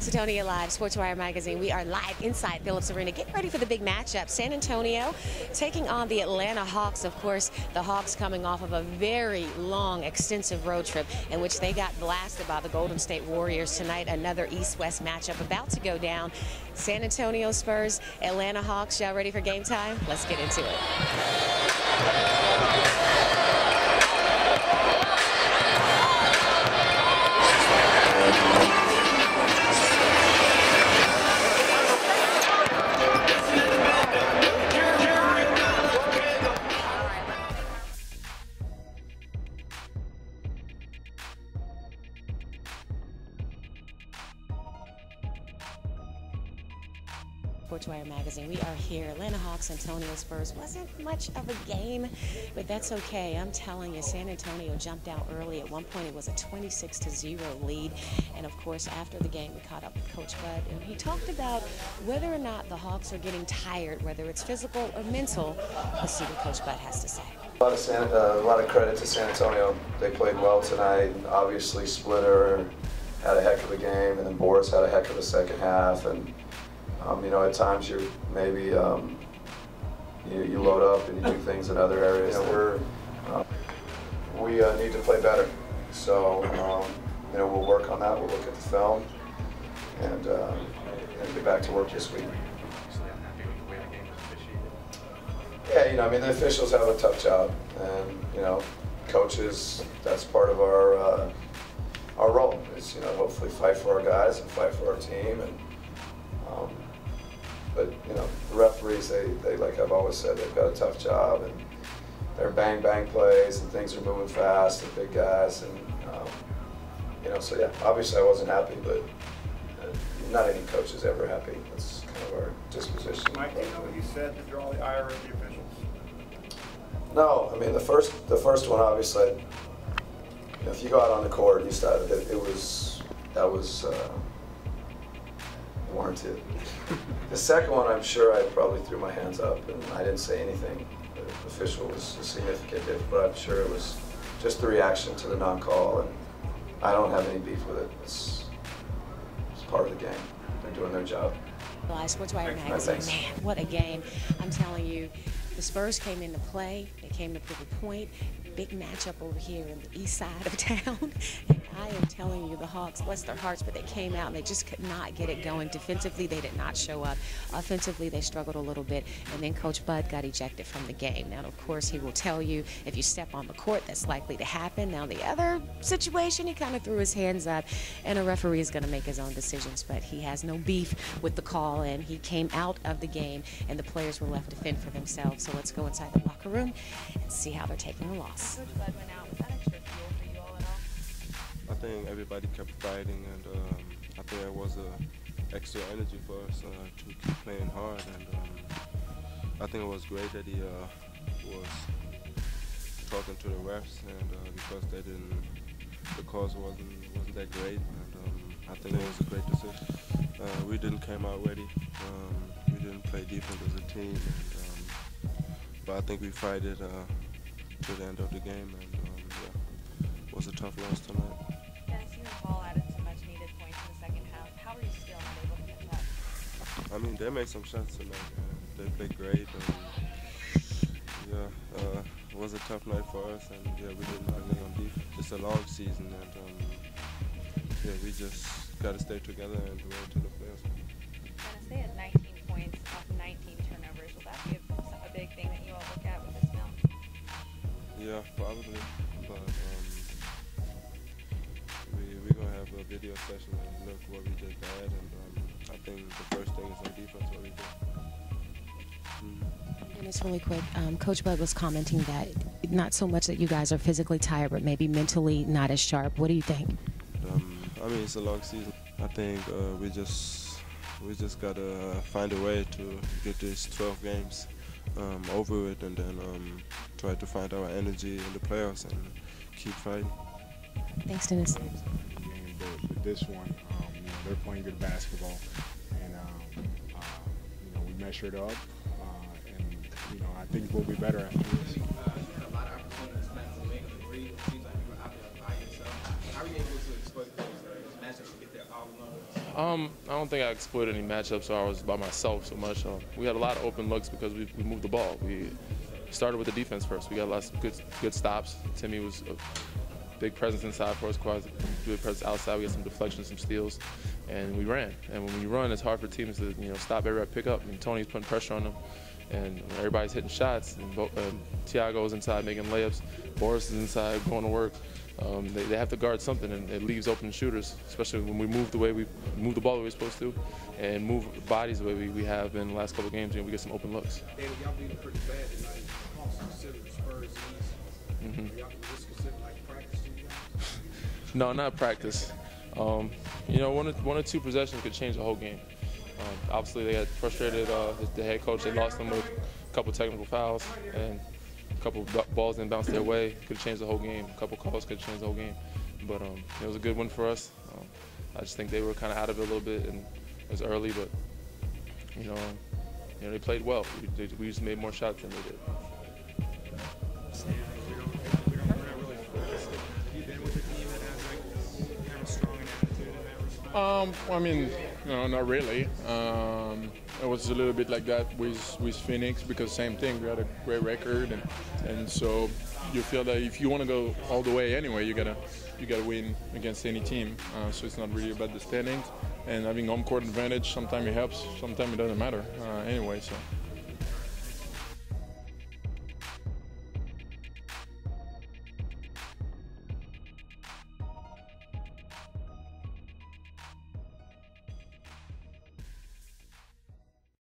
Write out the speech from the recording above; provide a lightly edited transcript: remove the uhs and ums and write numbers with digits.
Sytonnia Live, Sports Wire Magazine. We are live inside Phillips Arena, getting ready for the big matchup. San Antonio taking on the Atlanta Hawks. Of course, the Hawks coming off of a very long, extensive road trip in which they got blasted by the Golden State Warriors. Tonight, another East-West matchup about to go down. San Antonio Spurs, Atlanta Hawks. Y'all ready for game time? Let's get into it. Sports Wire Magazine. We are here. Atlanta Hawks, Antonio Spurs. Wasn't much of a game, but that's okay. I'm telling you, San Antonio jumped out early. At one point, it was a 26-0 lead. And of course, after the game, we caught up with Coach Bud, and he talked about whether or not the Hawks are getting tired, whether it's physical or mental. Let's see what Coach Bud has to say. A lot of credit to San Antonio. They played well tonight. And obviously, Splitter had a heck of a game, and then Boris had a heck of a second half. And you know, at times you maybe you load up and you do things in other areas. You know, we need to play better. So you know, we'll work on that. We'll look at the film and get back to work this week. Yeah, you know, I mean, the officials have a tough job, and you know, coaches. That's part of our role. Is, you know, hopefully fight for our guys and fight for our team. And but you know, the referees, they like I've always said, they've got a tough job, and they're bang plays, and things are moving fast, and big guys, and you know, so yeah, obviously I wasn't happy, but not any coach is ever happy. That's kind of our disposition. Mike, do you know what you said to draw the ire of the officials? No, I mean the first one, obviously, you know, if you go out on the court, you started that was warranted. The second one, I'm sure I probably threw my hands up and I didn't say anything. The official was a significant difference, but I'm sure it was just the reaction to the non-call, and I don't have any beef with it. It's part of the game. They're doing their job. Sports Wire Magazine, man, what a game. I'm telling you, the Spurs came into play. They came to prove a point. Big matchup over here in the east side of town. And I am telling you, the Hawks, bless their hearts, but they came out and they just could not get it going. Defensively, they did not show up. Offensively, they struggled a little bit. And then Coach Bud got ejected from the game. Now, of course, he will tell you if you step on the court, that's likely to happen. Now, the other situation, he kind of threw his hands up, and a referee is going to make his own decisions. But he has no beef with the call, and he came out of the game, and the players were left to fend for themselves. So let's go inside the locker room and see how they're taking the loss. Coach Bud went out. Was that extra fuel for you all at all? I think everybody kept fighting, and I think there was extra energy for us to keep playing hard. And I think it was great that he was talking to the refs, and because the calls wasn't that great, and I think it was a great decision. We didn't come out ready. We didn't play defense as a team, and, but I think we fought it to the end of the game, and yeah, it was a tough loss tonight. Dennis, you and Paul added some much-needed points in the second half. How were you still not able to catch up? I mean, they made some shots tonight. They played great, and yeah, it was a tough night for us, and yeah, we didn't play on defense. It's a long season, and yeah, we just got to stay together and roll to the playoffs. Dennis, they had 19 points off 19 turnovers. Will that be a big thing that you all look at with this film? Yeah, probably, but we're going to have a video session and look what we did bad, and I think the first thing is on defense, what we did. And it's really quick, Coach Bud was commenting that not so much that you guys are physically tired, but maybe mentally not as sharp. What do you think? I mean, it's a long season. I think we just got to find a way to get these 12 games over it, and then try to find our energy in the playoffs and keep fighting. Thanks, Dennis. But this one, you know, they're playing good basketball, and you know, we measured up, and you know, I think we'll be better after this. You had a lot of opportunities to make a three. It seems like you were out there by yourself. How are you able to exploit those matchups to get there all alone? I don't think I exploited any matchups or I was by myself so much. We had a lot of open looks because we moved the ball. We started with the defense first. We got lots of good stops. Timmy was a big presence inside for us, quite good presence outside. We had some deflections, some steals, and we ran. And when you run, it's hard for teams to stop every pick up. And Tony's putting pressure on them, and everybody's hitting shots. And Thiago's inside making layups. Boris is inside going to work. They have to guard something, and it leaves open shooters, especially when we move the way we move the ball the way we're supposed to, and move bodies the way we have in the last couple of games, and we get some open looks. David, y'all being pretty bad tonight. Also considered Spurs easy. Y'all just consider like practice to you guys? No, not practice. One or two possessions could change the whole game. Obviously, they got frustrated. The head coach, they lost them with a couple technical fouls, and a couple balls didn't bounce their way. Could have changed the whole game. A couple calls could have changed the whole game. But it was a good win for us. I just think they were kind of out of it a little bit, and it was early. But they played well. We just made more shots than they did. I mean, no, not really. It was a little bit like that with Phoenix because same thing. We had a great record, and so you feel that if you want to go all the way anyway, you gotta win against any team. So it's not really about the standings, and having home court advantage sometimes it helps, sometimes it doesn't matter anyway. So.